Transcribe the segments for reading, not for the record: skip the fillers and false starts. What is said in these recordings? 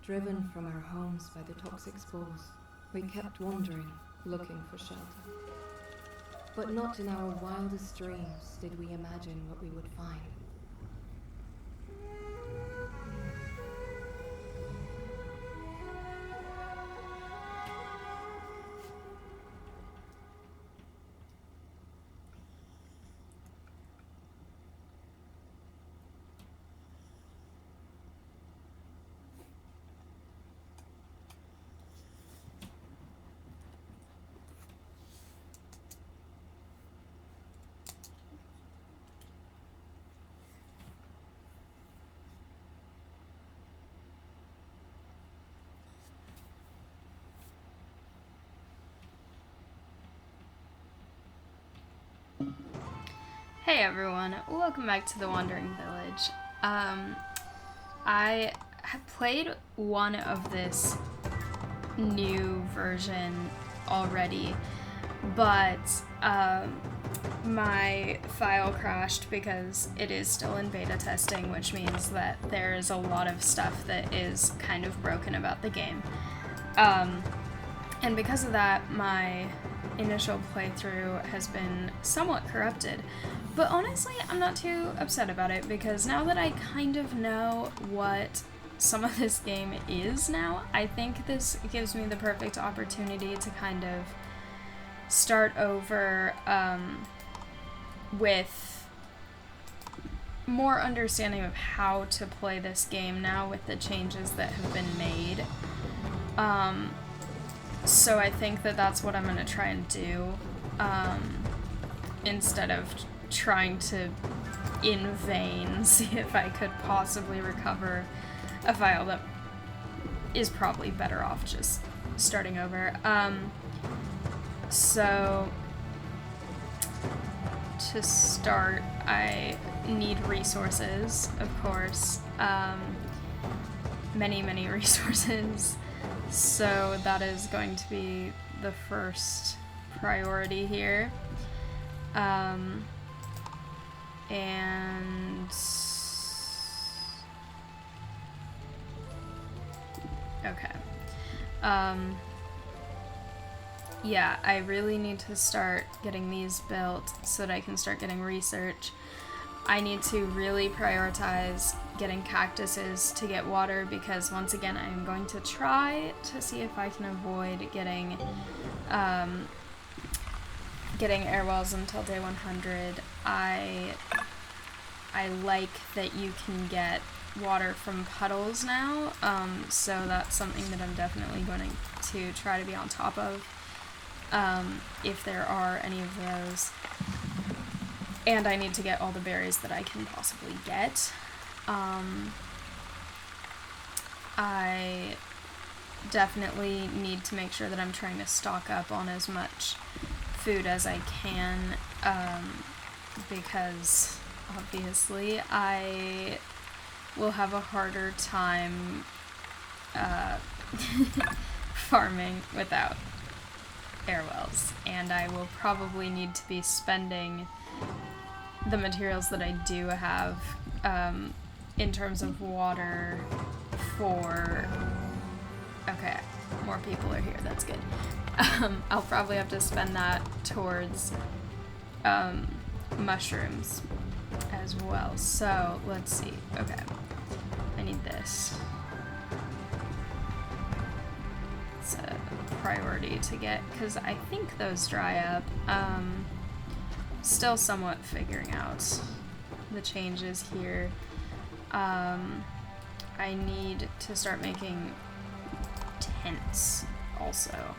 Driven from our homes by the toxic spores, we kept wandering, looking for shelter. But not in our wildest dreams did we imagine what we would find. Hey everyone, welcome back to the Wandering Village. I have played one of this new version already, but my file crashed because it is still in beta testing, which means that there is a lot of stuff that is kind of broken about the game. And because of that, my initial playthrough has been somewhat corrupted. But honestly, I'm not too upset about it, because now that I kind of know what some of this game is now, I think this gives me the perfect opportunity to kind of start over with more understanding of how to play this game now with the changes that have been made. So I think that that's what I'm going to try and do, instead of trying to, in vain, see if I could possibly recover a file that is probably better off just starting over. So, to start, I need resources, of course. Many resources. So that is going to be the first priority here. And okay. Yeah, I really need to start getting these built so that I can start getting research. I need to really prioritize getting cactuses to get water, because once again, I'm going to try to see if I can avoid getting air wells until day 100. I like that you can get water from puddles now, so that's something that I'm definitely going to try to be on top of, if there are any of those. And I need to get all the berries that I can possibly get. I definitely need to make sure that I'm trying to stock up on as much food as I can, because obviously I will have a harder time farming without air wells, and I will probably need to be spending the materials that I do have in terms of water for... Okay, more people are here, that's good. I'll probably have to spend that towards mushrooms as well. So, let's see. Okay, I need this. It's a priority to get, because I think those dry up. Still somewhat figuring out the changes here. I need to start making tents also.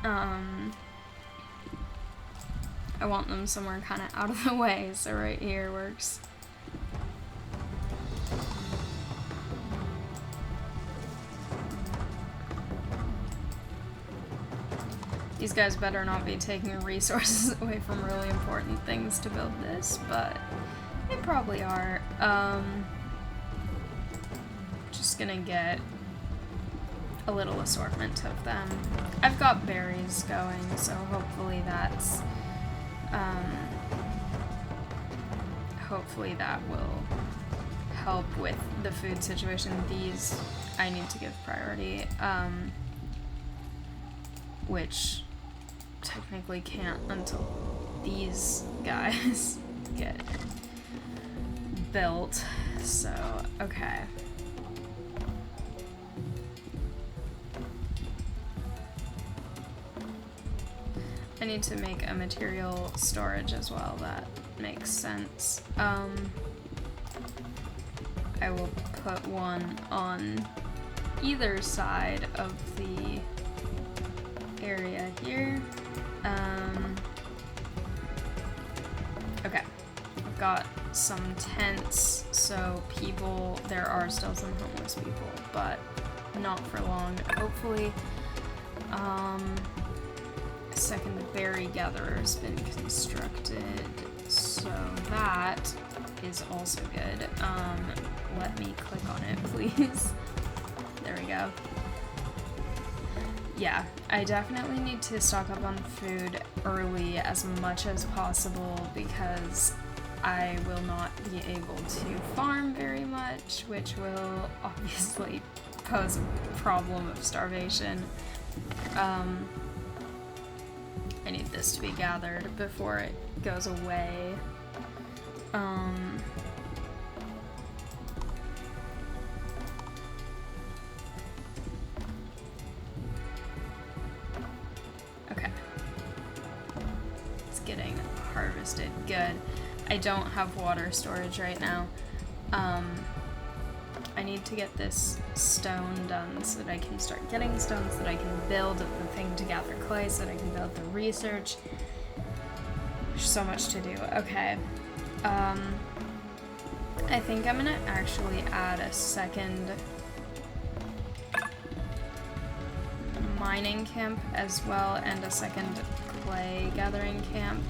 I want them somewhere kind of out of the way, so right here works. These guys better not be taking resources away from really important things to build this, but they probably are. Just gonna get a little assortment of them. I've got berries going, so hopefully that's, hopefully that will help with the food situation. These I need to give priority, which technically can't until these guys get built. So, okay. I need to make a material storage as well. That makes sense. I will put one on either side of the area here. Okay, I've got some tents, so there are still some homeless people, but not for long, hopefully. A second berry gatherer has been constructed, so that is also good. Let me click on it, please. There we go. Yeah, I definitely need to stock up on food early as much as possible because I will not be able to farm very much, which will obviously pose a problem of starvation. I need this to be gathered before it goes away. Okay. It's getting harvested. Good. I don't have water storage right now. I need to get this stone done so that I can start getting stone, so that I can build the thing to gather clay, so that I can build the research. There's so much to do. Okay. I think I'm gonna actually add a second mining camp as well, and a second clay gathering camp.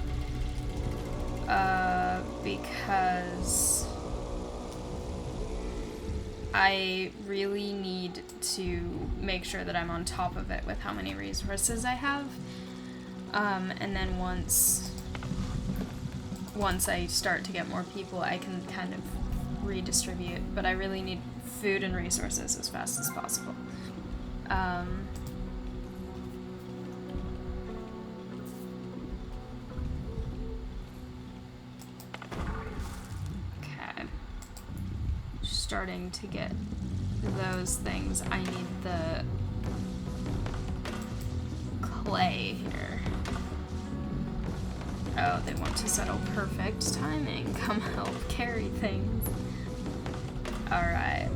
Because I really need to make sure that I'm on top of it with how many resources I have. And then once I start to get more people, I can kind of redistribute, but I really need food and resources as fast as possible. Starting to get those things. I need the clay here. Oh, they want to settle. Perfect timing. Come help carry things. Alright.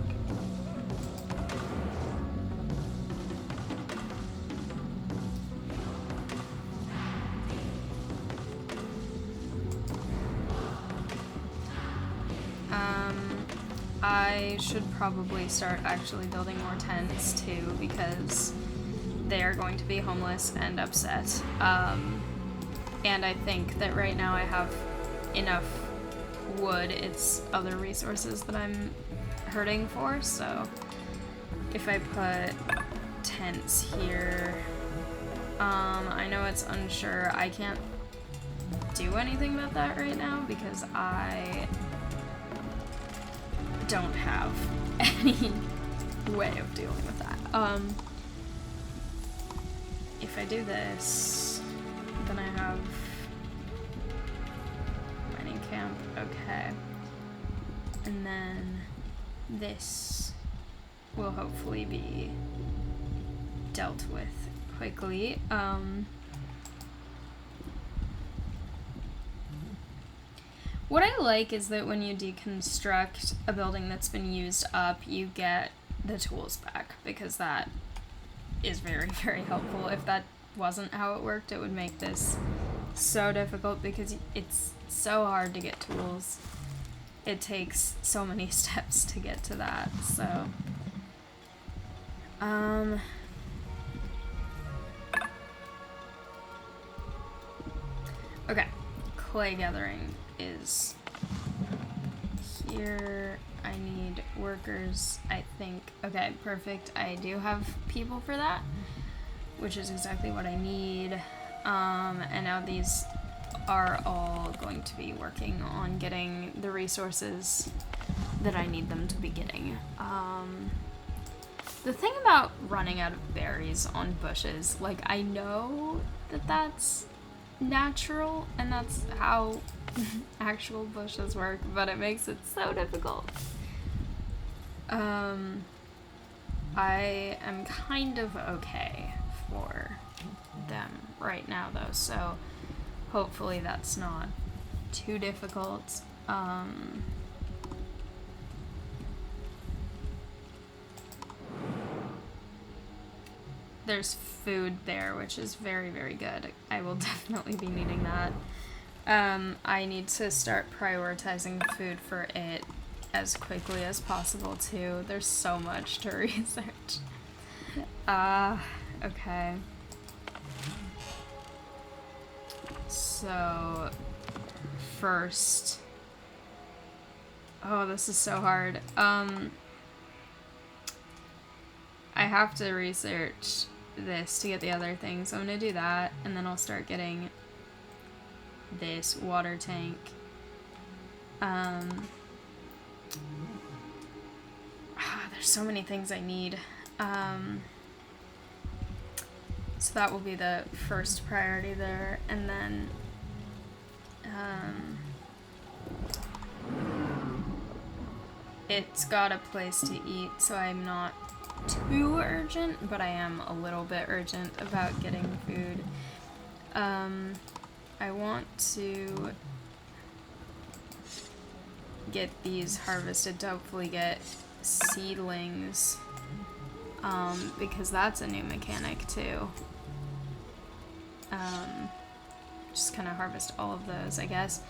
I should probably start actually building more tents too, because they are going to be homeless and upset. And I think that right now I have enough wood. It's other resources that I'm hurting for, so if I put tents here, I know it's unsure. I can't do anything about that right now because I don't have any way of dealing with that. If I do this, then I have mining camp, okay. And then this will hopefully be dealt with quickly. What I like is that when you deconstruct a building that's been used up, you get the tools back, because that is very, very helpful. If that wasn't how it worked, it would make this so difficult, because it's so hard to get tools. It takes so many steps to get to that, so... Okay, clay gathering is here. I need workers, I think. Okay, perfect. I do have people for that, which is exactly what I need. And now these are all going to be working on getting the resources that I need them to be getting. The thing about running out of berries on bushes, like, I know that that's natural and that's how actual bushes work, but it makes it so difficult. I am kind of okay for them right now, though, so hopefully that's not too difficult. There's food there, which is very, very good. I will definitely be needing that. I need to start prioritizing food for it as quickly as possible, too. There's so much to research. Okay. So, first... Oh, this is so hard. I have to research this to get the other things. So I'm gonna do that, and then I'll start getting this water tank. There's so many things I need. So that will be the first priority there, and then it's got a place to eat, so I'm not too urgent, but I am a little bit urgent about getting food. I want to get these harvested to hopefully get seedlings, because that's a new mechanic too. Just kind of harvest all of those, I guess.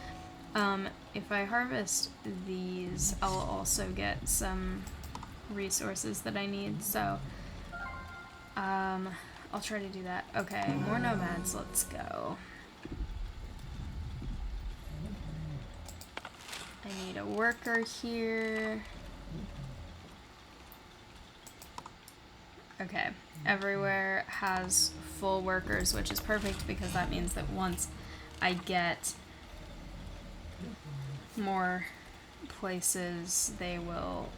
If I harvest these, I'll also get some resources that I need, so I'll try to do that. Okay, more nomads, let's go. I need a worker here. Okay, everywhere has full workers, which is perfect because that means that once I get more places, they will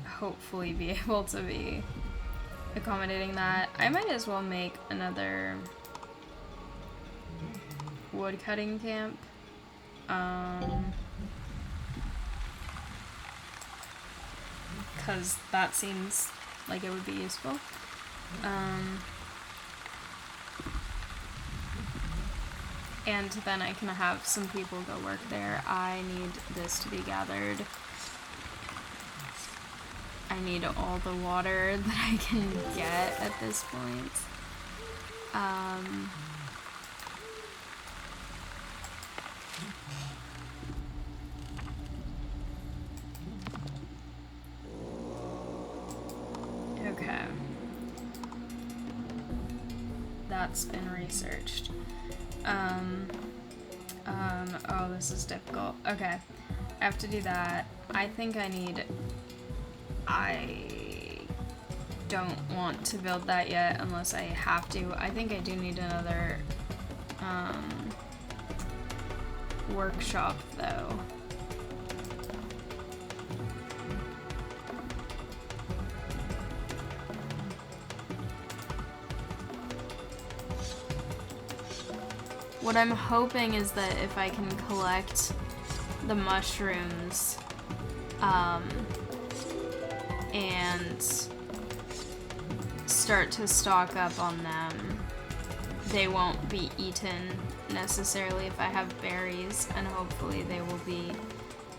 hopefully be able to be accommodating that. I might as well make another wood cutting camp. Because that seems like it would be useful. And then I can have some people go work there. I need this to be gathered. I need all the water that I can get at this point. Okay. That's been researched. Oh, this is difficult. Okay. I have to do that. I think I don't want to build that yet unless I have to. I think I do need another, workshop, though. What I'm hoping is that if I can collect the mushrooms, and start to stock up on them, they won't be eaten necessarily if I have berries, and hopefully they will be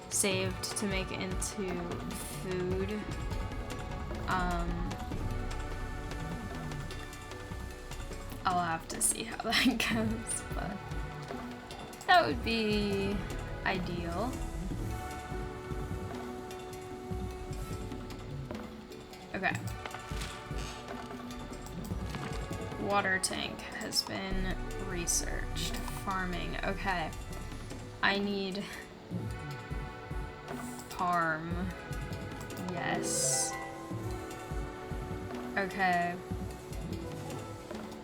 saved to make into food. I'll have to see how that goes, but that would be ideal. Okay. Water tank has been researched. Farming. Okay. I need farm. Yes. Okay.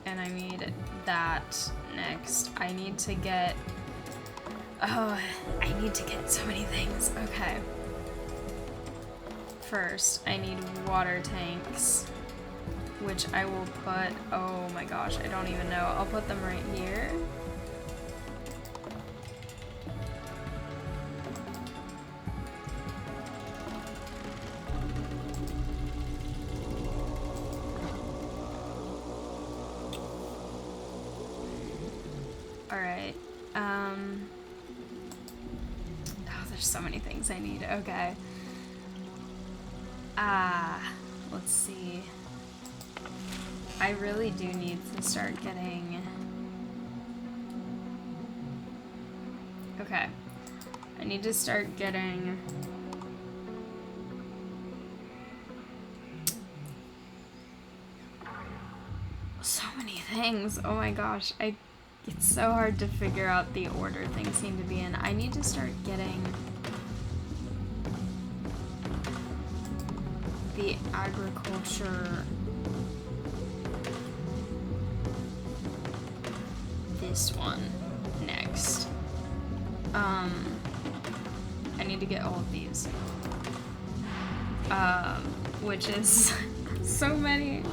And I need that next. I need to get... Oh, I need to get so many things. Okay. first, I need water tanks, which I will put, oh my gosh, I don't even know. I'll put them right here. Alright, oh, there's so many things I need, okay. Let's see. I really do need to start getting... Okay. I need to start getting... So many things. Oh my gosh. It's so hard to figure out the order things seem to be in. I need to start getting... the agriculture... this one next. I need to get all of these. Which is so many.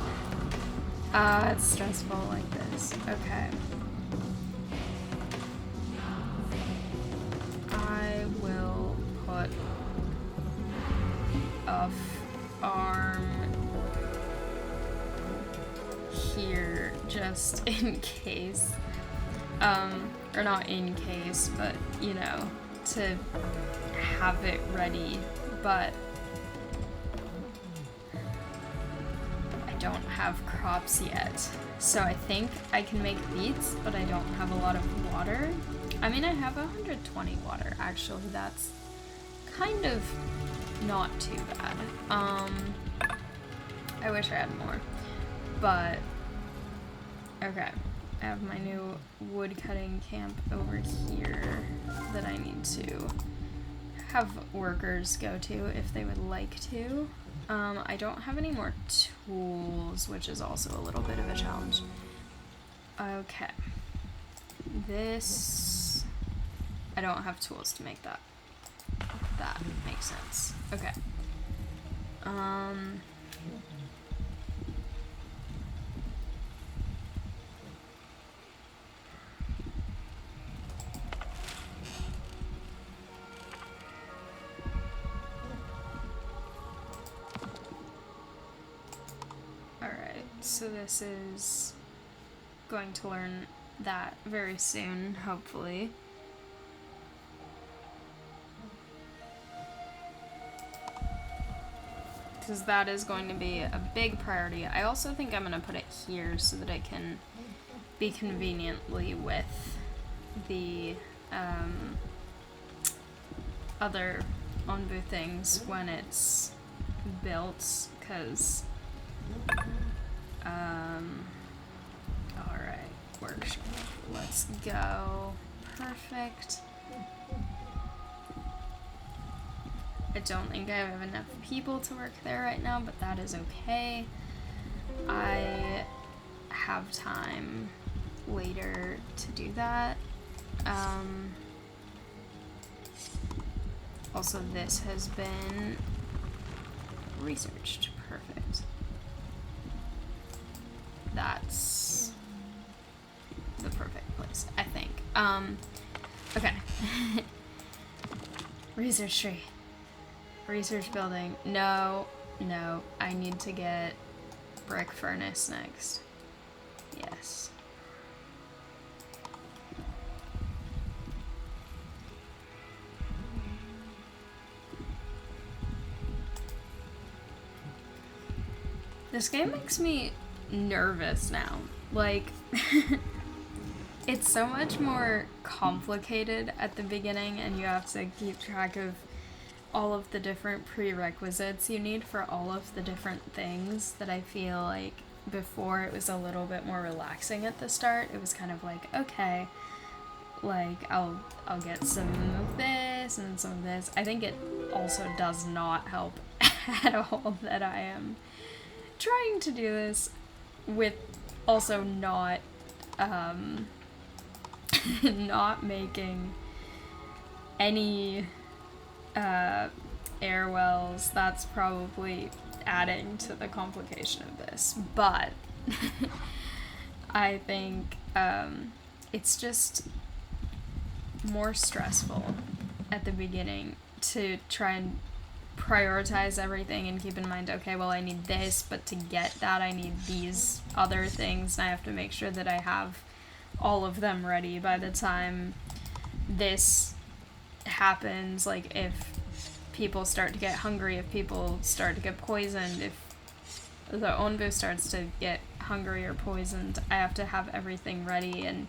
It's stressful like this. Okay. I will put a farm here just in case. Or not in case, but, you know, to have it ready, but I don't have crops yet. So I think I can make beets, but I don't have a lot of water. I mean, I have 120 water, actually. That's kind of not too bad. I wish I had more, but okay. I have my new wood cutting camp over here that I need to have workers go to if they would like to. I don't have any more tools, which is also a little bit of a challenge. Okay. This... I don't have tools to make that. That makes sense. Okay. So this is going to learn that very soon, hopefully. Because that is going to be a big priority. I also think I'm going to put it here so that it can be conveniently with the other Onbu things when it's built, because alright, workshop, let's go. Perfect. I don't think I have enough people to work there right now, but that is okay. I have time later to do that. Also, this has been researched. Perfect. That's the perfect place, I think. Okay. Research tree. Research building. No, I need to get brick furnace next. Yes. This game makes me nervous now. Like, it's so much more complicated at the beginning, and you have to keep track of all of the different prerequisites you need for all of the different things that I feel like before it was a little bit more relaxing at the start. It was kind of like, okay, like I'll get some of this and some of this. I think it also does not help at all that I am trying to do this with also not not making any air wells, that's probably adding to the complication of this. But I think it's just more stressful at the beginning to try and prioritize everything and keep in mind, okay, well, I need this, but to get that I need these other things, and I have to make sure that I have all of them ready by the time this happens. Like, if people start to get hungry, if people start to get poisoned, if the Onbu starts to get hungry or poisoned, I have to have everything ready, and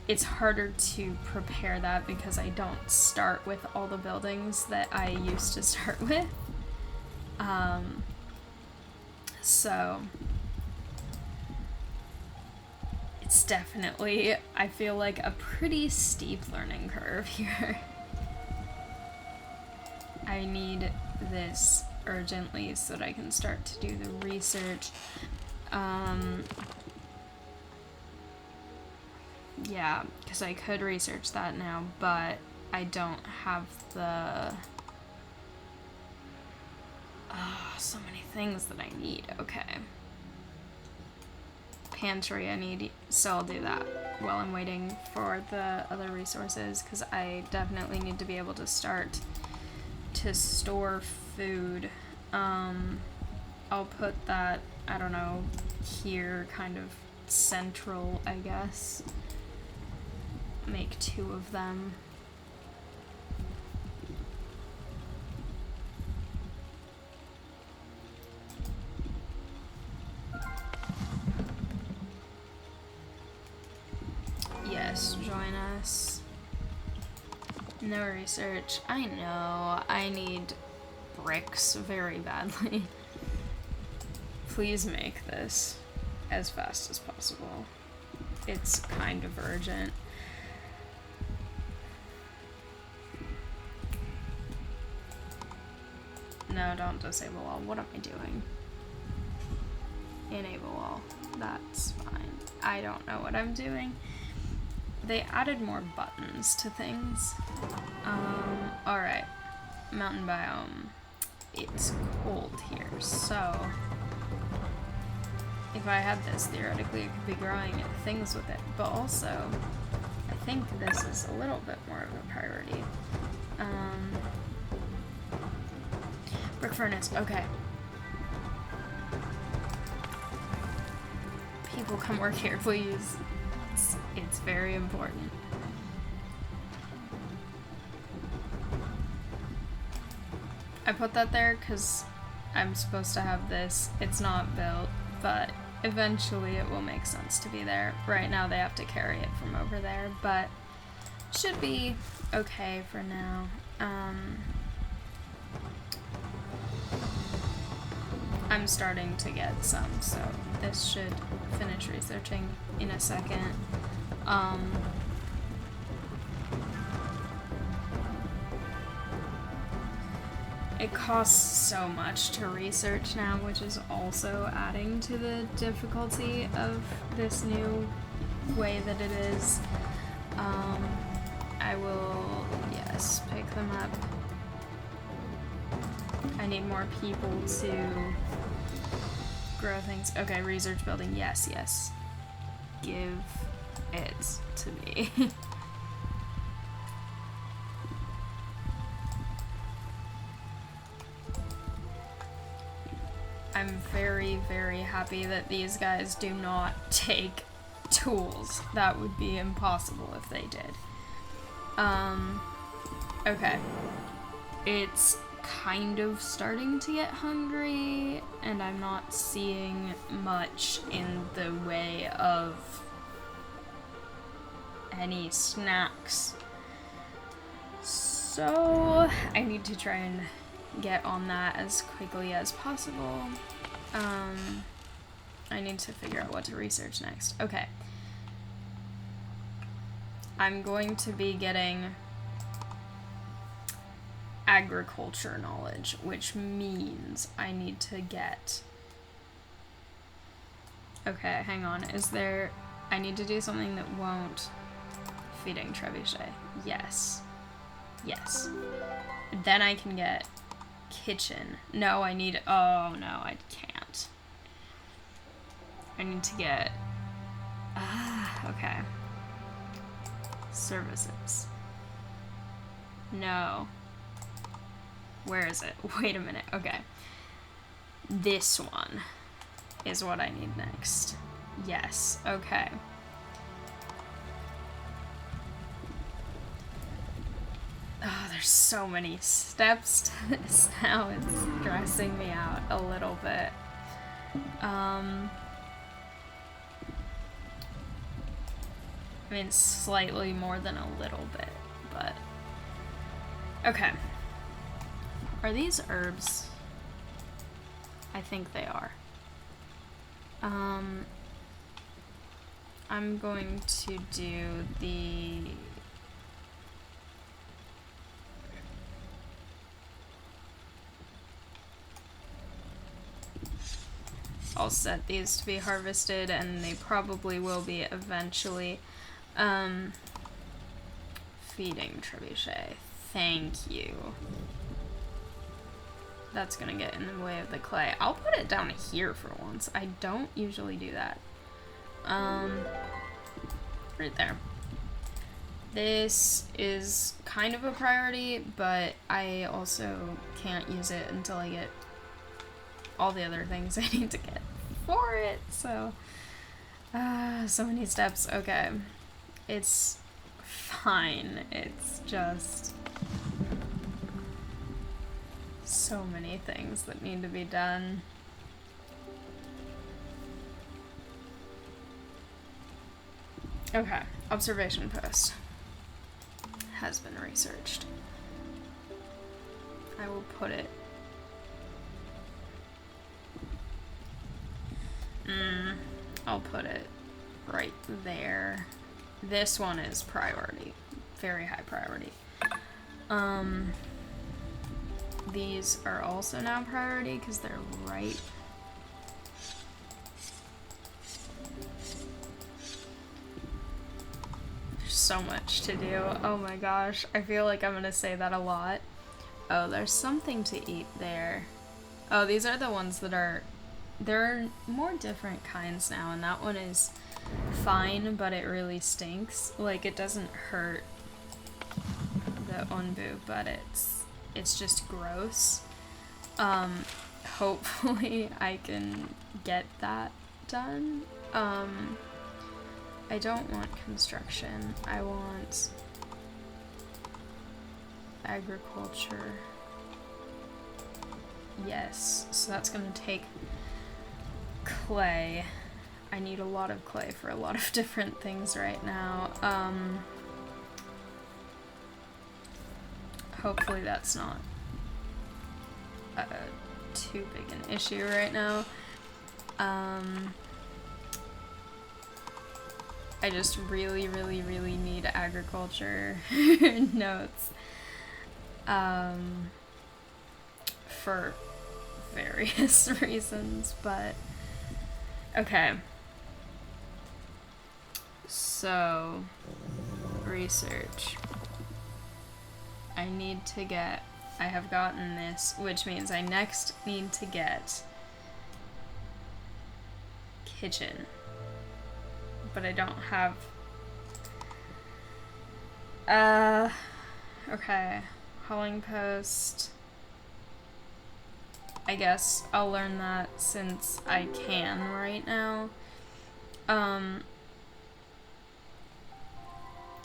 it's harder to prepare that because I don't start with all the buildings that I used to start with. So it's definitely, I feel like, a pretty steep learning curve here. I need this urgently so that I can start to do the research. Yeah, because I could research that now, but I don't have the... so many things that I need. Okay. Pantry I need, so I'll do that while I'm waiting for the other resources, because I definitely need to be able to start to store food. I'll put that, I don't know, here, kind of central, I guess. Make 2 of them. Yes, join us. No research. I know, I need bricks very badly. Please make this as fast as possible. It's kind of urgent. No, don't disable all. What am I doing? Enable all. That's fine. I don't know what I'm doing. They added more buttons to things. Alright. Mountain biome. It's cold here, so if I had this, theoretically I could be growing things with it, but also I think this is a little bit more of a priority. Brick furnace, okay. People come work here, please. It's very important. I put that there because I'm supposed to have this. It's not built, but eventually it will make sense to be there. Right now they have to carry it from over there, but should be okay for now. I'm starting to get some, so this should finish researching in a second. It costs so much to research now, which is also adding to the difficulty of this new way that it is. I will, yes, pick them up. I need more people to grow things. Okay, research building, yes, yes. Give it to me. I'm very, very happy that these guys do not take tools. That would be impossible if they did. Okay. It's kind of starting to get hungry, and I'm not seeing much in the way of any snacks. So I need to try and get on that as quickly as possible. I need to figure out what to research next. Okay. I'm going to be getting agriculture knowledge, which means I need to get... Okay, hang on. Is there... I need to do something that won't... Feeding trebuchet. Yes. Yes. Then I can get kitchen. No, I need, oh no, I can't. I need to get, okay. Services. No. Where is it? Wait a minute, okay. This one is what I need next. Yes, okay. Oh, there's so many steps to this now. It's stressing me out a little bit. I mean, slightly more than a little bit, but... Okay. Are these herbs? I think they are. I'm going to do the... I'll set these to be harvested, and they probably will be eventually. Feeding trebuchet. Thank you. That's gonna get in the way of the clay. I'll put it down here for once. I don't usually do that. Right there. This is kind of a priority, but I also can't use it until I get all the other things I need to get for it, so so many steps. Okay, it's fine, it's just so many things that need to be done. Okay, observation post has been researched. I will put it I'll put it right there. This one is priority. Very high priority. These are also now priority because they're right. There's so much to do. Oh my gosh. I feel like I'm gonna say that a lot. Oh, there's something to eat there. Oh, these are the ones that are... There are more different kinds now, and that one is fine, but it really stinks. Like, it doesn't hurt the onbu, but it's just gross. Hopefully I can get that done. I don't want construction. I want agriculture. Yes, so that's gonna take clay. I need a lot of clay for a lot of different things right now. Hopefully that's not too big an issue right now. I just really need agriculture notes. For various reasons, but okay. So, research. I need to get, I have gotten this, which means I next need to get kitchen. But I don't have, okay, hauling post. I guess I'll learn that since I can right now.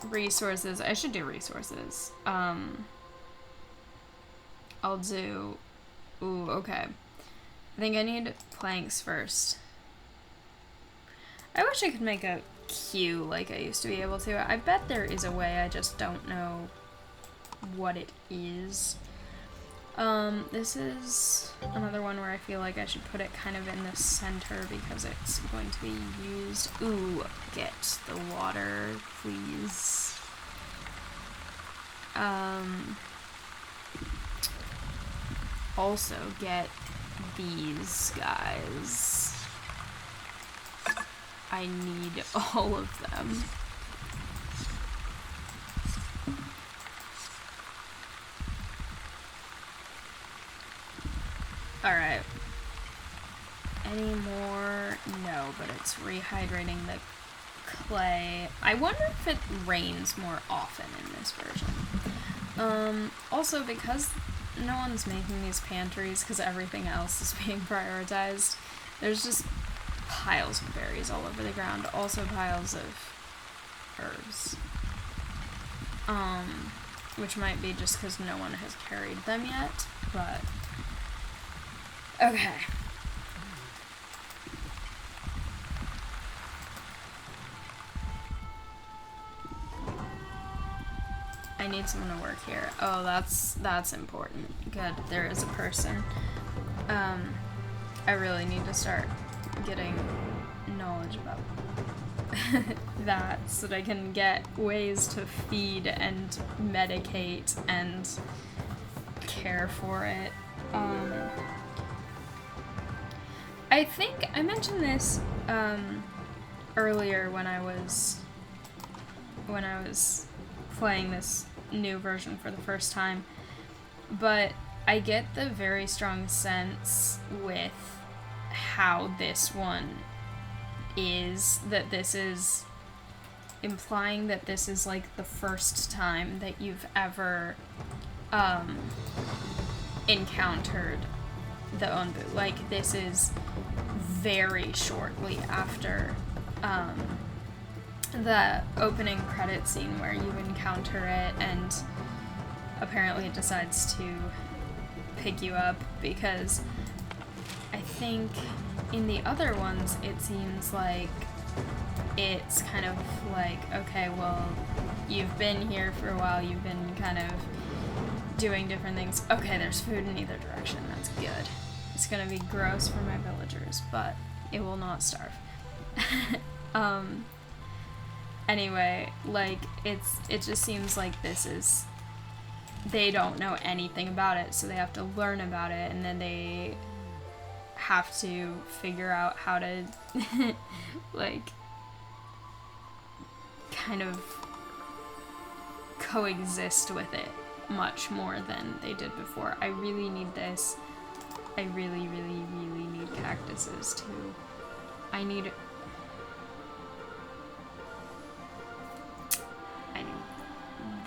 Resources. I should do resources. I'll do... Ooh, okay. I think I need planks first. I wish I could make a queue like I used to be able to. I bet there is a way, I just don't know what it is. This is another one where I feel like I should put it kind of in the center because it's going to be used. Ooh, get the water, please. Also get these guys. I need all of them. anymore? No, but it's rehydrating the clay. I wonder if it rains more often in this version. Also, because no one's making these pantries because everything else is being prioritized, there's just piles of berries all over the ground. Also piles of herbs. Which might be just because no one has carried them yet, but okay. I need someone to work here. Oh, that's important. Good, there is a person. I really need to start getting knowledge about that so that I can get ways to feed and medicate and care for it. I think I mentioned this earlier when I was playing this new version for the first time, but I get the very strong sense with how this one is that this is implying that this is like the first time that you've ever encountered the Onbu. Like, this is very shortly after the opening credit scene where you encounter it, and apparently it decides to pick you up, because I think in the other ones it seems like it's kind of like, okay, well, you've been here for a while, you've been kind of doing different things. Okay, there's food in either direction, that's good. It's gonna be gross for my villagers, but it will not starve. Anyway, like, it just seems like this is, they don't know anything about it, so they have to learn about it, and then they have to figure out how to, like, kind of coexist with it much more than they did before. I really need this. I really, really, really need cactuses too. I need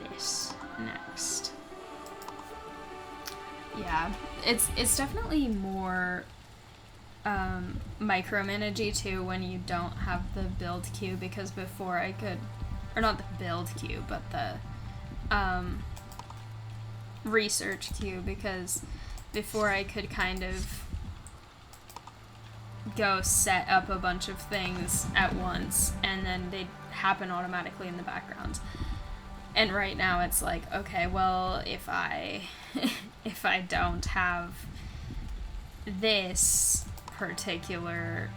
this next. Yeah, it's definitely more micromanagey too when you don't have the build queue, because before I could, or not the build queue, but the research queue, because before I could kind of go set up a bunch of things at once and then they'd happen automatically in the background. And right now it's like, okay, well, if I don't have this particular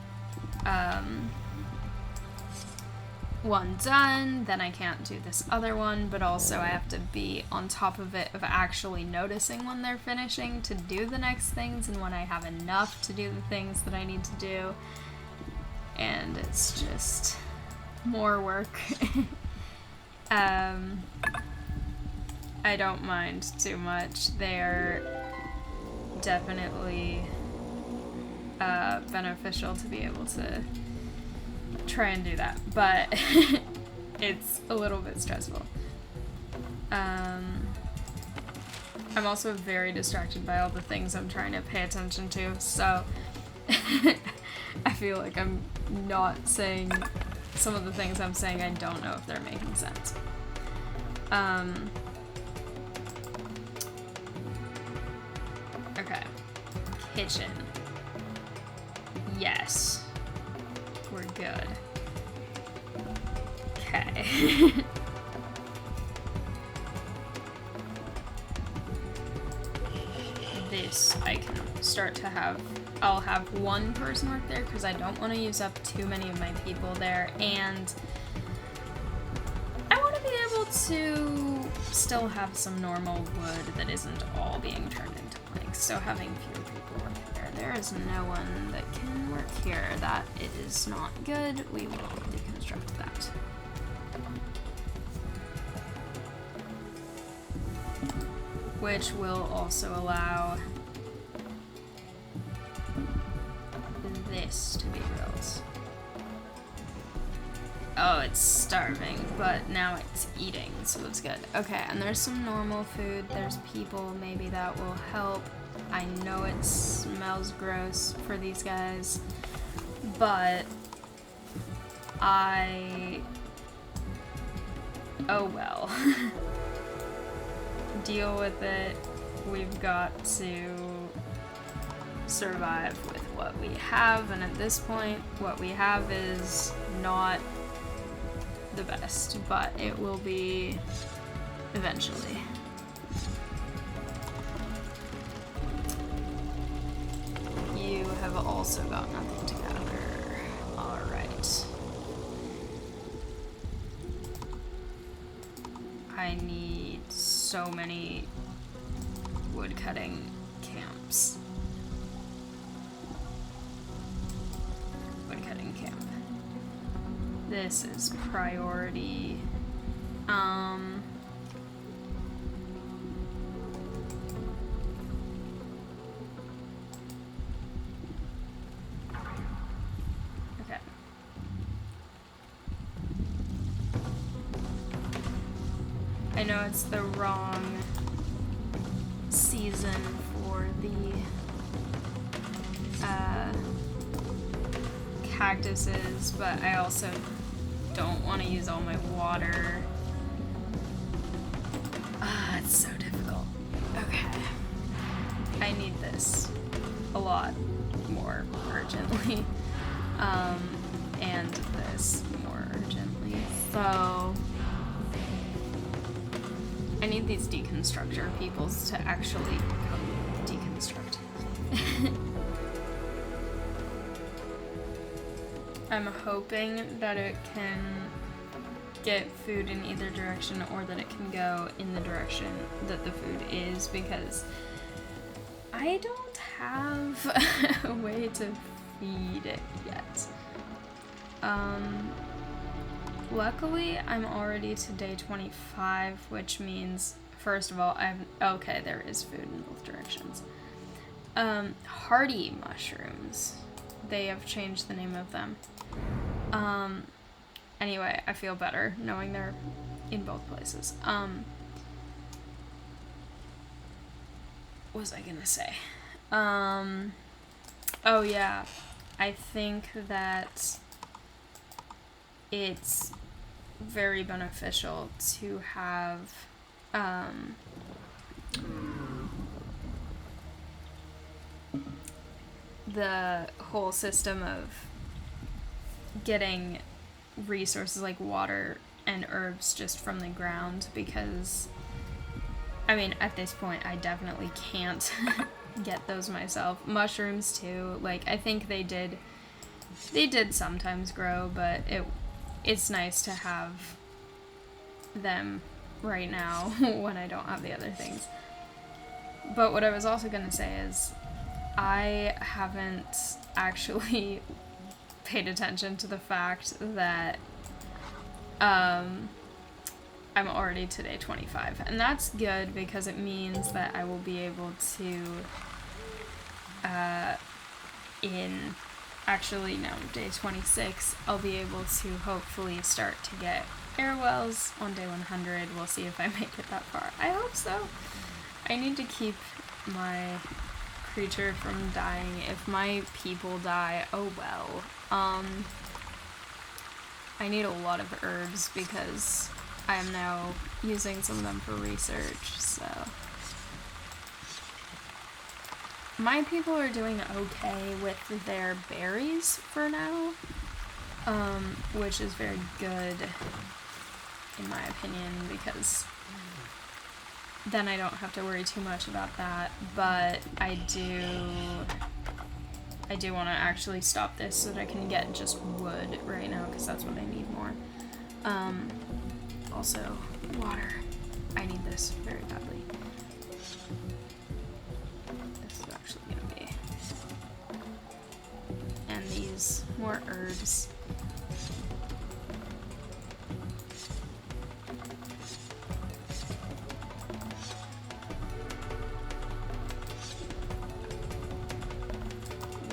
one done, then I can't do this other one, but also I have to be on top of it, of actually noticing when they're finishing to do the next things and when I have enough to do the things that I need to do. And it's just more work. I don't mind too much. They're definitely beneficial to be able to try and do that, but it's a little bit stressful. I'm also very distracted by all the things I'm trying to pay attention to, so I feel like I'm not saying some of the things I'm saying, I don't know if they're making sense. Okay. Kitchen. Yes. We're good. Okay. This I can start to have. I'll have one person work there because I don't want to use up too many of my people there, and I want to be able to still have some normal wood that isn't all being turned into planks, so having fewer people work there. There is no one that can work here. That it is not good. We will deconstruct that. Which will also allow nice to be built. Oh, it's starving, but now it's eating, so that's good. Okay, and there's some normal food. There's people, maybe that will help. I know it smells gross for these guys, but oh well. Deal with it. We've got to survive with what we have, and at this point, what we have is not the best, but it will be eventually. You have also got nothing to gather. Alright. I need so many woodcutting camps. Woodcutting camp. This is priority. Okay. I know it's the wrong season for the cactuses, but I also don't want to use all my water. It's so difficult. Okay. I need this a lot more urgently. And this more urgently. So I need these deconstructor peoples to actually come deconstruct. I'm hoping that it can get food in either direction, or that it can go in the direction that the food is, because I don't have a way to feed it yet. Luckily, I'm already to day 25, which means, first of all, okay, there is food in both directions. Hardy mushrooms. They have changed the name of them. Anyway, I feel better knowing they're in both places. What was I gonna say? Oh yeah, I think that it's very beneficial to have, the whole system of getting resources like water and herbs just from the ground, because I mean, at this point I definitely can't get those myself. Mushrooms too, like I think they did sometimes grow, but it's nice to have them right now when I don't have the other things. But what I was also gonna say is I haven't actually paid attention to the fact that I'm already to day 25, and that's good because it means that I will be able to day 26, I'll be able to hopefully start to get air wells on day 100. We'll see if I make it that far. I hope so. I need to keep my creature from dying. If my people die, oh well. I need a lot of herbs because I am now using some of them for research, so. My people are doing okay with their berries for now, which is very good in my opinion, because then I don't have to worry too much about that. But I do want to actually stop this so that I can get just wood right now, because that's what I need more. Also, water. I need this very badly. This is actually going to be. And these more herbs.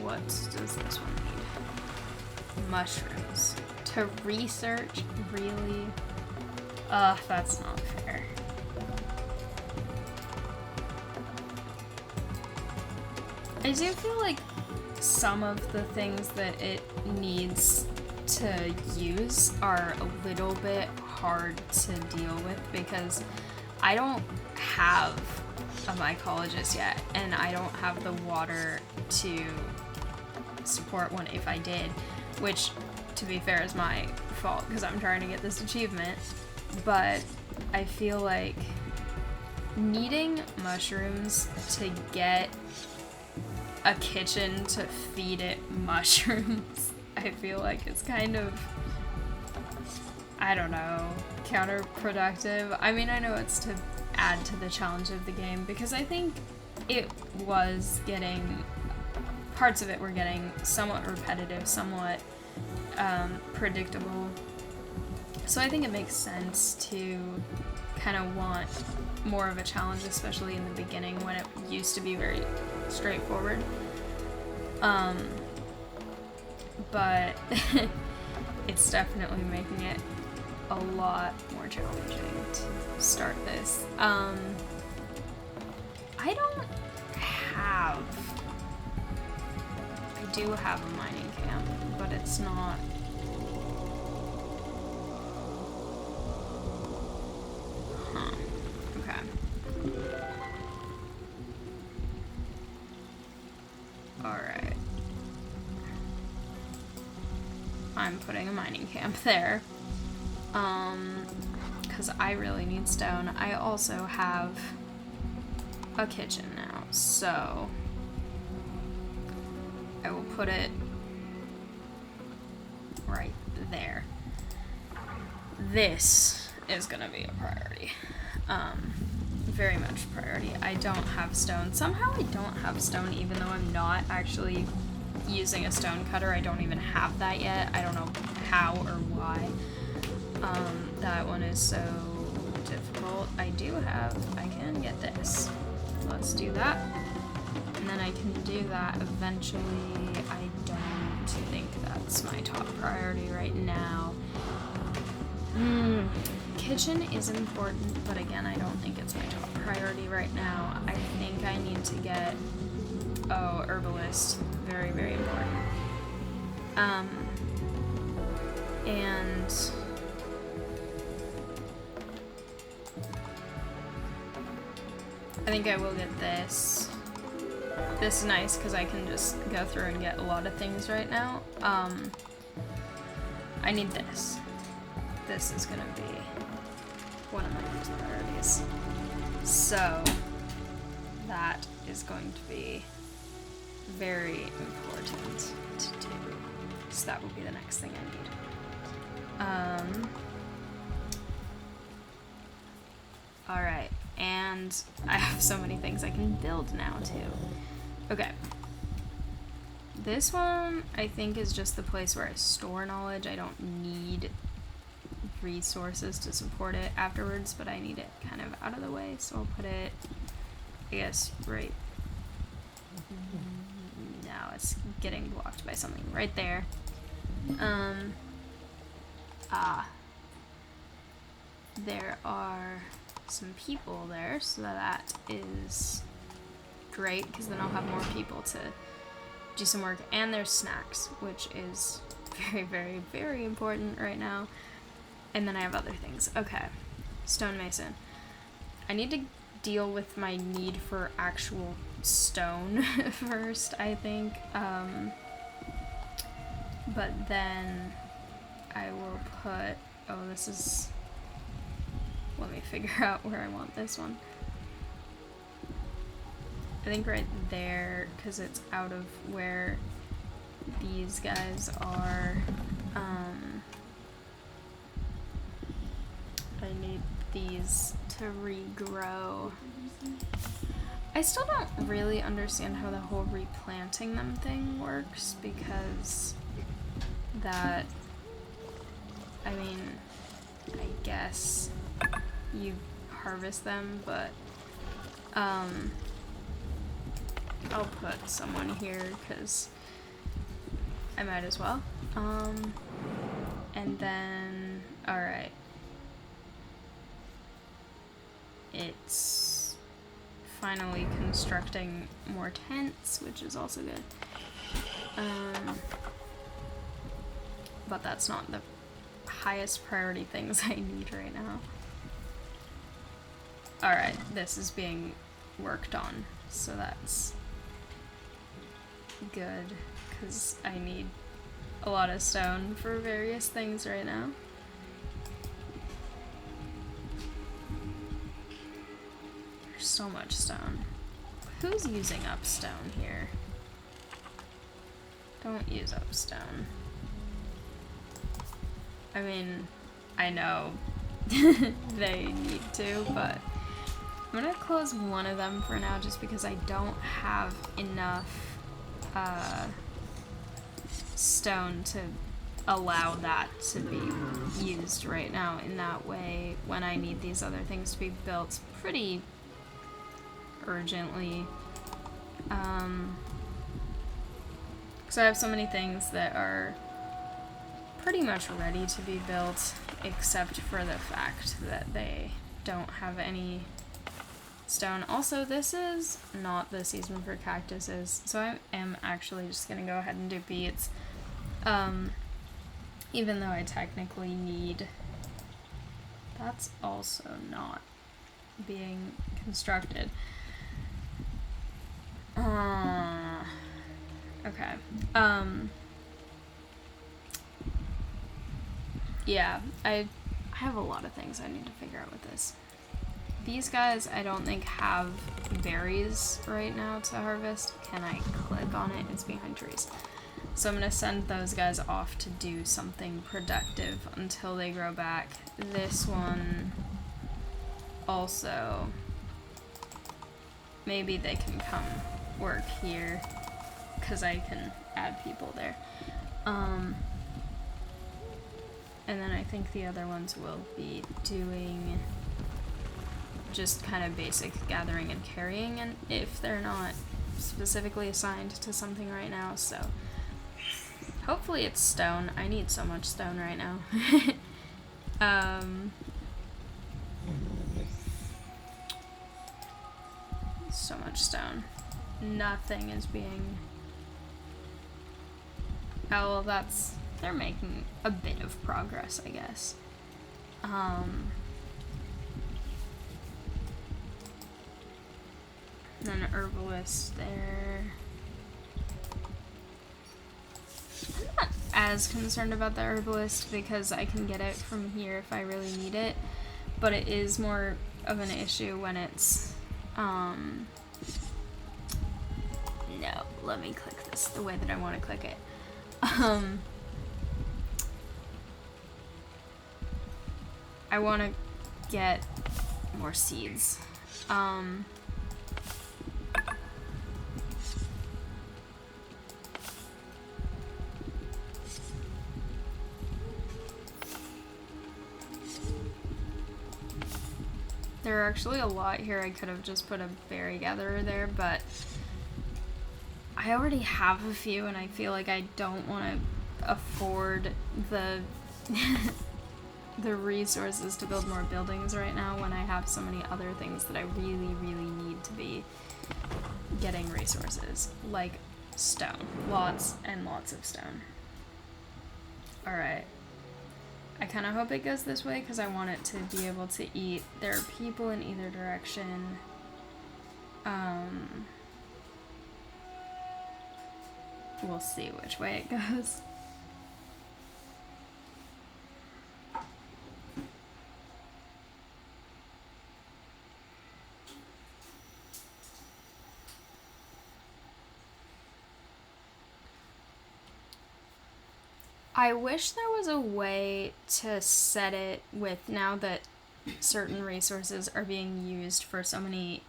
What does this one need? mushrooms to research, really? Ugh, that's not fair. I do feel like some of the things that it needs to use are a little bit hard to deal with because I don't have a mycologist yet, and I don't have the water to support one if I did, which, to be fair, is my fault because I'm trying to get this achievement. But I feel like needing mushrooms to get a kitchen to feed it mushrooms, I feel like it's kind of, I don't know, counterproductive. I mean, I know it's to add to the challenge of the game because I think it was getting, parts of it were getting somewhat repetitive, somewhat predictable. So I think it makes sense to kind of want more of a challenge, especially in the beginning when it used to be very straightforward. But it's definitely making it a lot more challenging to start this. I do have a mining camp, but it's not. Huh. Okay. Alright. I'm putting a mining camp there. Because I really need stone. I also have a kitchen now, so I will put it right there. This is gonna be a priority. Very much priority. I don't have stone. Somehow I don't have stone even though I'm not actually using a stone cutter. I don't even have that yet. I don't know how or why. That one is so difficult. I can get this. Let's do that. And then I can do that eventually. I don't think that's my top priority right now. Kitchen is important, but again, I don't think it's my top priority right now. I think I need to get, herbalist. Very, very important. And I think I will get this. This is nice because I can just go through and get a lot of things right now. I need this. This is gonna be one of my first priorities. So that is going to be very important to do. So that will be the next thing I need. Alright, and I have so many things I can build now too. Okay. This one I think is just the place where I store knowledge. I don't need resources to support it afterwards, but I need it kind of out of the way, so I'll put it, I guess, right now. It's getting blocked by something right there. There are some people there, so that is great because then I'll have more people to do some work, and there's snacks, which is very, very, very important right now. And then I have other things. Okay, stonemason. I need to deal with my need for actual stone first, I think. But then I will put, this is, let me figure out where I want this one. I think right there, because it's out of where these guys are. I need these to regrow. I still don't really understand how the whole replanting them thing works, because that, I mean, I guess you harvest them, but I'll put someone here because I might as well. And then, alright. It's finally constructing more tents, which is also good. But that's not the highest priority things I need right now. Alright, this is being worked on, so that's good, because I need a lot of stone for various things right now. There's so much stone. Who's using up stone here? Don't use up stone. I mean, I know they need to, but I'm gonna close one of them for now just because I don't have enough stone to allow that to be used right now in that way when I need these other things to be built pretty urgently. Because I have so many things that are pretty much ready to be built, except for the fact that they don't have any stone. Also, this is not the season for cactuses, so I am actually just gonna go ahead and do beets. Even though I technically need... That's also not being constructed. Okay. Yeah, I have a lot of things I need to figure out with this. These guys I don't think have berries right now to harvest. Can I click on it? It's behind trees. So I'm gonna send those guys off to do something productive until they grow back. This one also, maybe they can come work here because I can add people there. And then I think the other ones will be doing just kind of basic gathering and carrying, and if they're not specifically assigned to something right now, so hopefully it's stone. I need so much stone right now. So much stone. Nothing is being... Oh, well, that's... They're making a bit of progress, I guess. Then an herbalist there. I'm not as concerned about the herbalist because I can get it from here if I really need it, but it is more of an issue when it's, no, let me click this the way that I want to click it. I want to get more seeds. There are actually a lot here. I could have just put a berry gatherer there, but I already have a few and I feel like I don't want to afford the the resources to build more buildings right now when I have so many other things that I really, really need to be getting resources, like stone. Lots and lots of stone. Alright. I kind of hope it goes this way because I want it to be able to eat. There are people in either direction. We'll see which way it goes. I wish there was a way to set it with, now that certain resources are being used for so many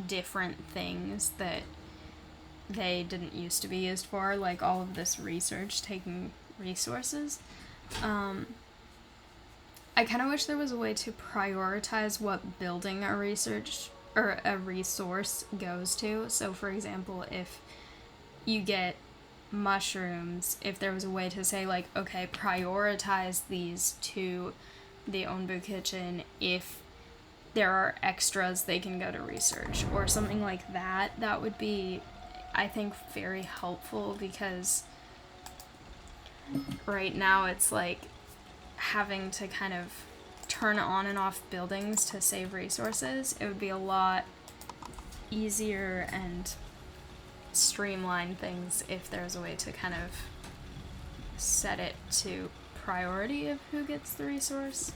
different things that they didn't used to be used for, like all of this research taking resources. I kind of wish there was a way to prioritize what building a research or a resource goes to. So for example, if you get mushrooms, if there was a way to say, like, okay, prioritize these to the Onbu Kitchen. If there are extras, they can go to research or something like that. That would be, I think, very helpful, because right now it's like having to kind of turn on and off buildings to save resources. It would be a lot easier and streamline things if there's a way to kind of set it to priority of who gets the resource.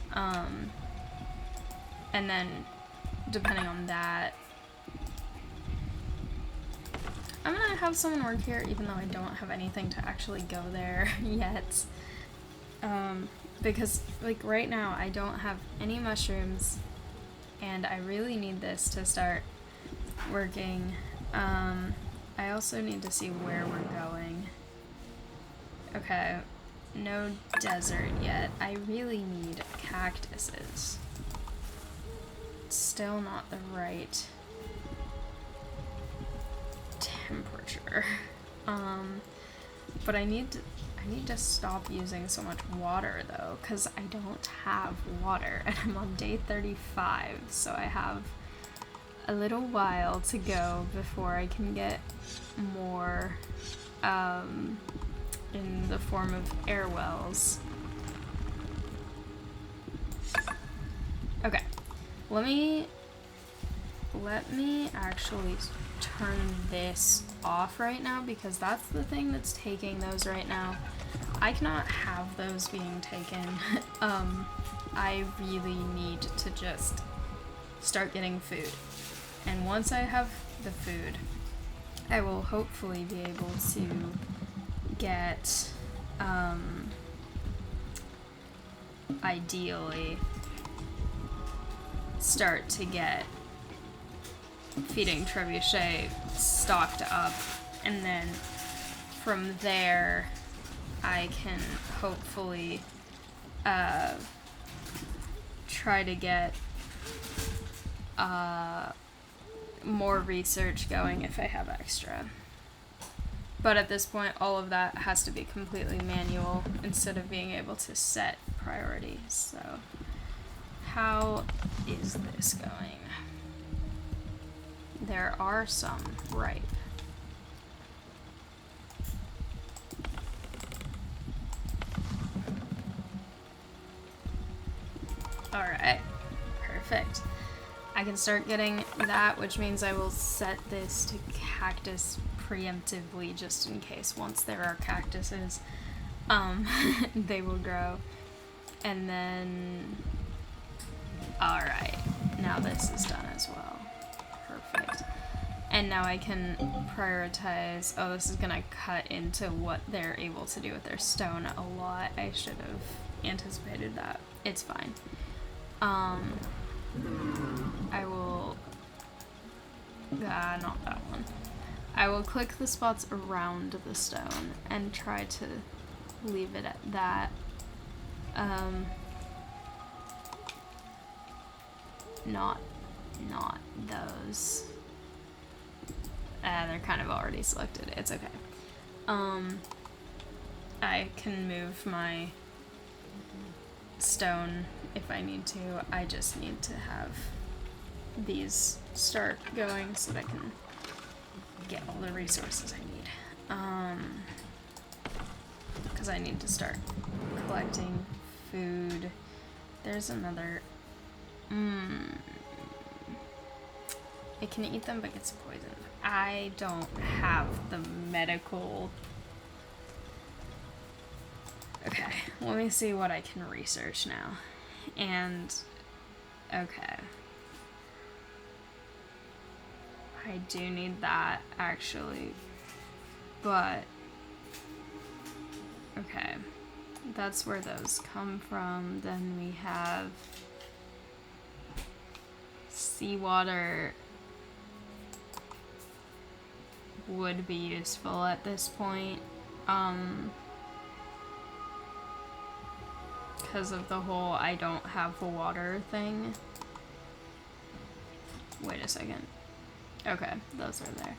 And then depending on that, I'm gonna have someone work here even though I don't have anything to actually go there yet. Because like right now I don't have any mushrooms and I really need this to start working. I also need to see where we're going. Okay, no desert yet. I really need cactuses. Still not the right temperature. But I need to stop using so much water though, because I don't have water and I'm on day 35, so I have a little while to go before I can get more in the form of air wells. Okay, let me actually turn this off right now, because that's the thing that's taking those right now. I cannot have those being taken. I really need to just start getting food. And once I have the food, I will hopefully be able to get, ideally, start to get feeding Trebuchet stocked up, and then from there I can hopefully try to get more research going if I have extra. But at this point, all of that has to be completely manual instead of being able to set priorities. So, how is this going? There are some ripe. Alright, perfect. I can start getting that, which means I will set this to cactus preemptively just in case once there are cactuses, they will grow. And then, alright, now this is done as well. Perfect. And now I can prioritize, oh, this is gonna cut into what they're able to do with their stone a lot. I should have anticipated that. It's fine. I will, not that one. I will click the spots around the stone and try to leave it at that. Not those. They're kind of already selected. It's okay. I can move my stone if I need to. I just need to have these start going so that I can get all the resources I need. Because I need to start collecting food. There's another... It can eat them but gets poisoned. I don't have the medical... Okay, let me see what I can research now. And... okay. I do need that, actually. But... okay. That's where those come from. Then we have... seawater would be useful at this point. Because of the whole I don't have water thing. Wait a second. Okay, those are there.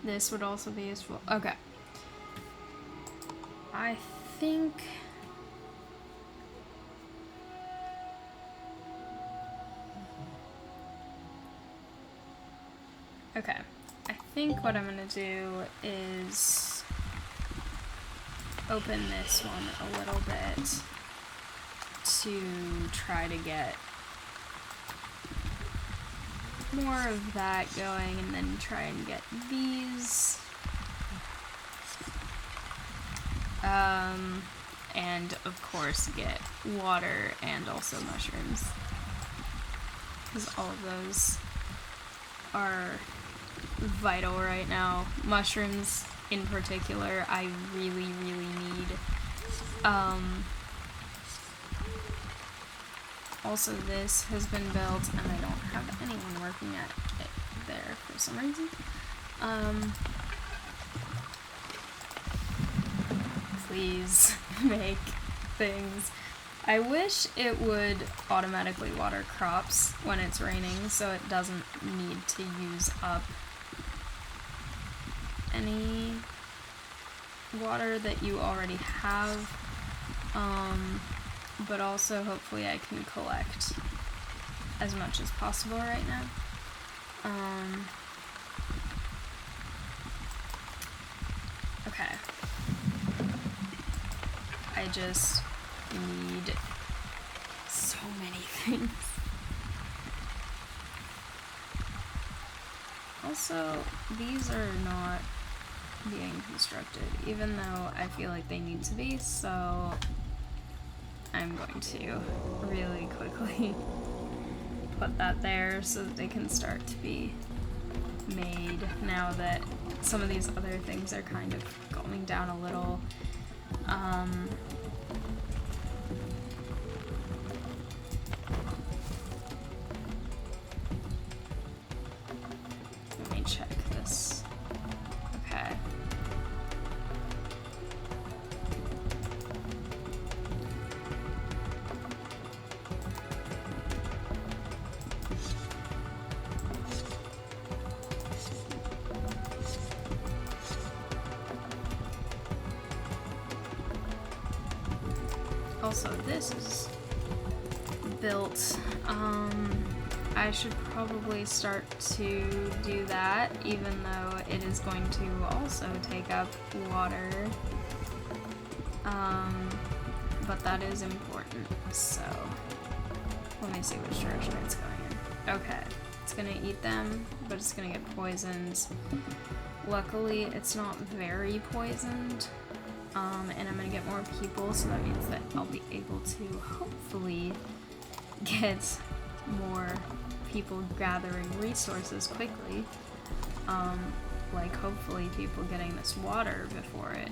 This would also be useful. Okay. I think... Okay. I think what I'm gonna do is open this one a little bit to try to get more of that going, and then try and get these. And of course get water and also mushrooms, because all of those are vital right now. Mushrooms in particular, I really, really need. Also, this has been built, and I don't have anyone working at it there for some reason. Please make things. I wish it would automatically water crops when it's raining, so it doesn't need to use up any water that you already have. But also hopefully I can collect as much as possible right now. Okay. I just need so many things. Also, these are not being constructed, even though I feel like they need to be, so I'm going to really quickly put that there so that they can start to be made now that some of these other things are kind of going down a little. Let me check this. Okay. Also, this is built. I should probably start to do that, even though it is going to also take up water. But that is important, so let me see which direction it's going in. Okay, it's gonna eat them, but it's gonna get poisoned. Luckily, it's not very poisoned. And I'm gonna get more people, so that means that I'll be able to hopefully get more people gathering resources quickly. Like hopefully people getting this water before it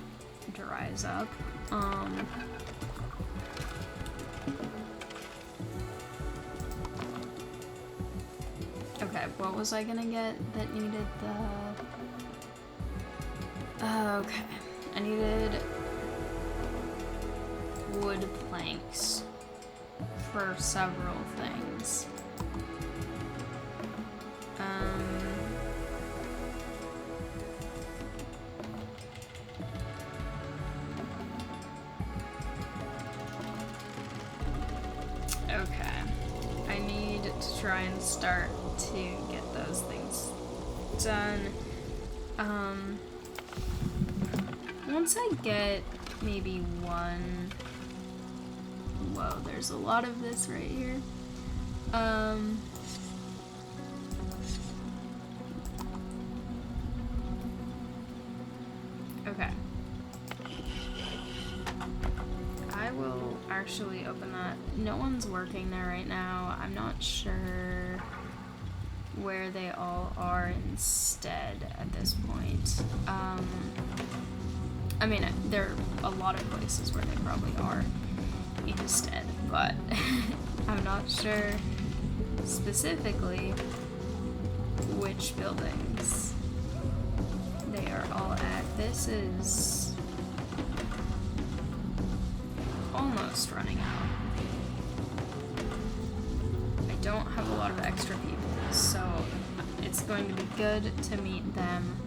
dries up. Okay, what was I gonna get that needed the... okay. I needed wood planks for several things. Okay. I need to try and start to get those things done. Once I get maybe one... Whoa, there's a lot of this right here. Okay. I will actually open that. No one's working there right now. I'm not sure where they all are instead at this point. I mean, there are a lot of places where they probably are instead, but I'm not sure specifically which buildings they are all at. This is almost running out. I don't have a lot of extra people, so it's going to be good to meet them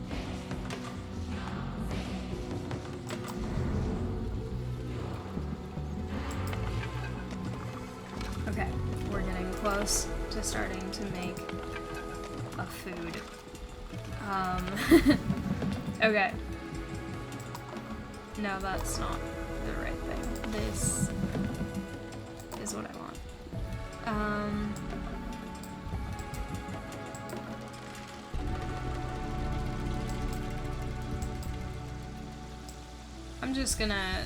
close to starting to make a food. Okay. No, that's not the right thing. This is what I want. I'm just gonna...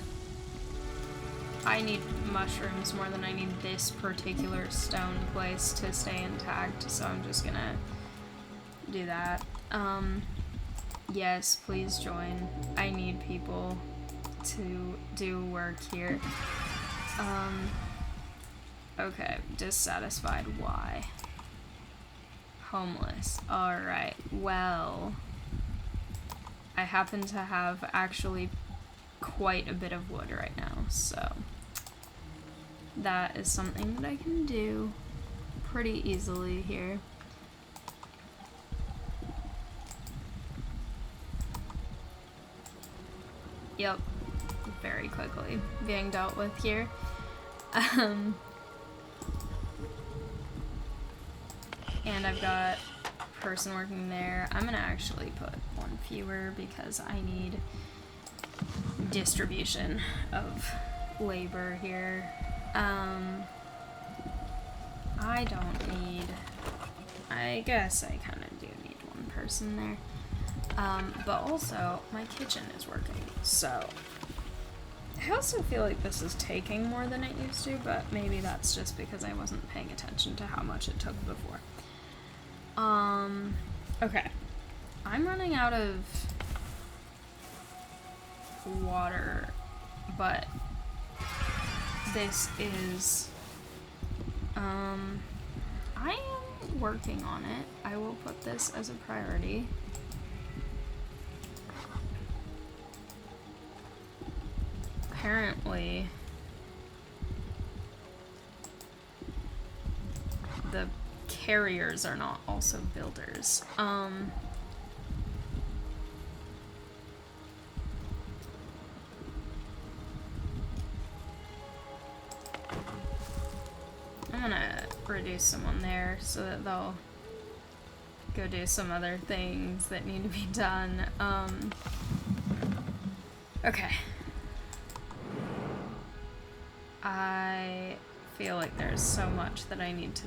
I need mushrooms more than I need this particular stone place to stay intact, so I'm just gonna do that. Yes, please join. I need people to do work here. Okay, dissatisfied, why? Homeless, alright, well... I happen to have actually quite a bit of wood right now, so... that is something that I can do pretty easily here. Yep, very quickly being dealt with here. And I've got a person working there. I'm gonna actually put one fewer because I need distribution of labor here. I don't need... I guess I kind of do need one person there. But also, my kitchen is working, so... I also feel like this is taking more than it used to, but maybe that's just because I wasn't paying attention to how much it took before. Okay. I'm running out of water, but this is... I am working on it. I will put this as a priority. Apparently, the carriers are not also builders. I'm gonna reduce someone there so that they'll go do some other things that need to be done. Okay. I feel like there's so much that I need to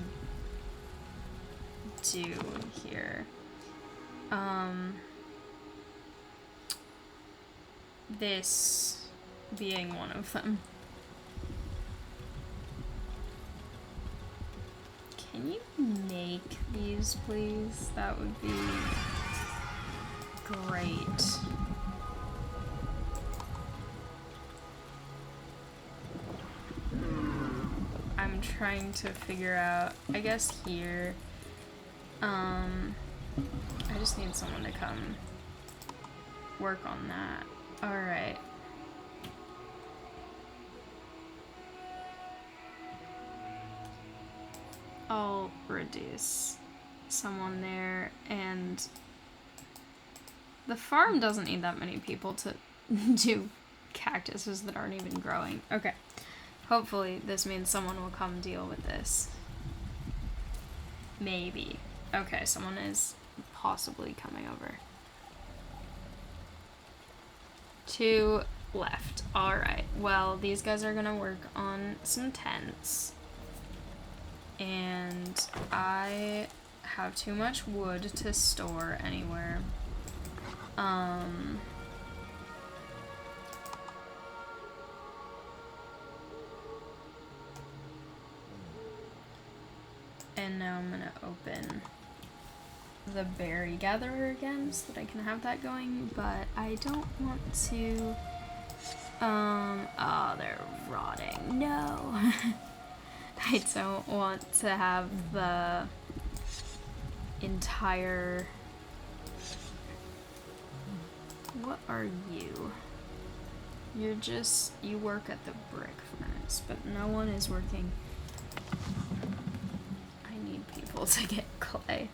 do here. This being one of them. Can you make these, please? That would be great. I'm trying to figure out, I guess here, I just need someone to come work on that. Alright. I'll reduce someone there, and the farm doesn't need that many people to do cactuses that aren't even growing. Okay. Hopefully this means someone will come deal with this. Maybe. Okay, someone is possibly coming over. 2 left. Alright, well, these guys are gonna work on some tents. And I have too much wood to store anywhere. And now I'm gonna open the berry gatherer again so that I can have that going, but I don't want to, oh, they're rotting. No. I don't want to have the entire... What are you? You're just... You work at the brick furnace, but no one is working. I need people to get clay.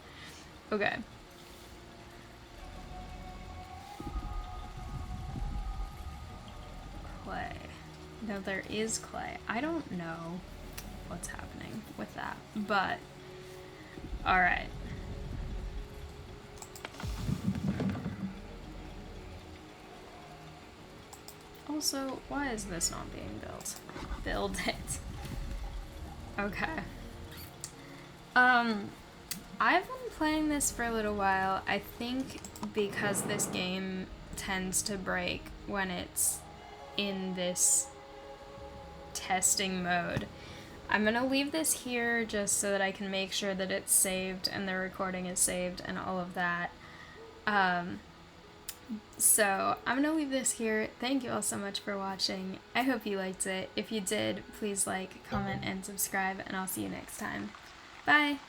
Okay. Clay. No, there is clay. I don't know what's happening with that. But, alright. Also, why is this not being built? Build it. Okay. I've been playing this for a little while. I think because this game tends to break when it's in this testing mode. I'm gonna leave this here just so that I can make sure that it's saved and the recording is saved and all of that. So I'm gonna leave this here. Thank you all so much for watching. I hope you liked it. If you did, please like, comment, and subscribe, and I'll see you next time. Bye!